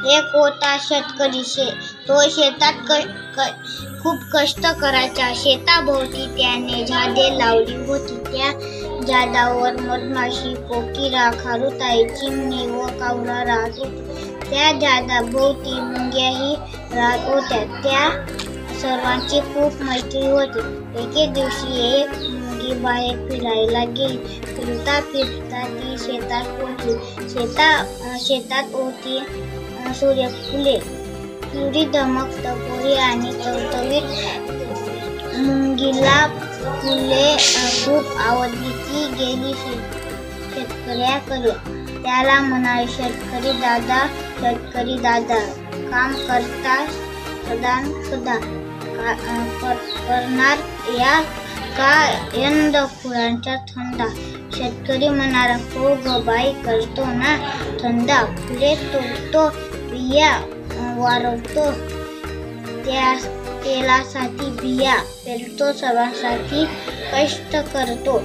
एक होता शेतकरी. तो शेतात खूप कष्ट करायचा. शेताभोवती त्याने झाडे लावली होती. त्या झाडावर मधमाशी, कोकिळा, खारुताई, चिमणी व कावळा राहत होते. त्या झाडाभोवती मुंग्याही राहत होत्या. त्या सर्वांची खूप मैत्री होती. एके दिवशी एक मुंगी बाहेर फिरायला गेली. फिरता फिरता ती शेतात पोहोचली. शेतात होती सूर्यफुले, पिवळी धमक टपोरी आणि टवटवीत. मुंगीला फुले खूप आवडली. ती गेली शेतकऱ्याकडे. त्याला म्हणाली, शेतकरी दादा, काम करता सदा करणार या का यंद फुलांचा धंदा. शेतकरी म्हणाला, हो ग बाई, करतो ना धंदा. फुले तोडतो, बिया वाढवतो, तेलासाठी बिया पेरतो, सर्वांसाठी कष्ट करतो.